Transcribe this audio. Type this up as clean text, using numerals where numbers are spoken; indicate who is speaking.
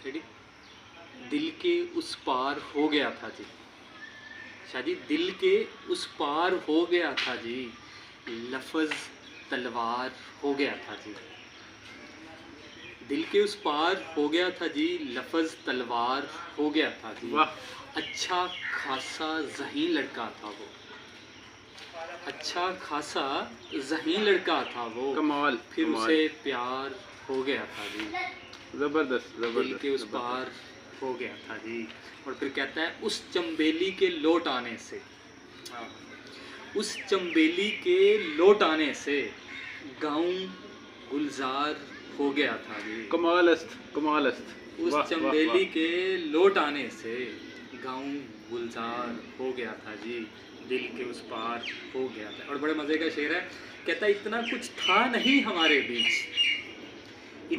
Speaker 1: Ready? دل کے اس پار ہو گیا تھا جی، شاہ جی دل کے اس پار ہو گیا تھا جی، لفظ تلوار ہو گیا تھا جی، دل کے اس پار ہو گیا تھا جی، لفظ تلوار ہو گیا تھا جی، اچھا خاصا ذہین لڑکا تھا وہ، اچھا خاصا ذہین لڑکا تھا وہ،
Speaker 2: کمال
Speaker 1: پھر اسے پیار ہو گیا تھا جی،
Speaker 2: زبردست
Speaker 1: دل کے اس پار ہو گیا تھا جی۔ اور پھر کہتا ہے اس چمبیلی کے لوٹ آنے سے، اس چمبیلی کے لوٹ آنے سے گاؤں گلزار ہو گیا تھا جی،
Speaker 2: کمال است
Speaker 1: اس چمبیلی کے لوٹ آنے سے گاؤں گلزار ہو گیا تھا جی، دل کے اس پار ہو گیا تھا۔ اور بڑے مزے کا شعر ہے، کہتا ہے اتنا کچھ تھا نہیں ہمارے بیچ،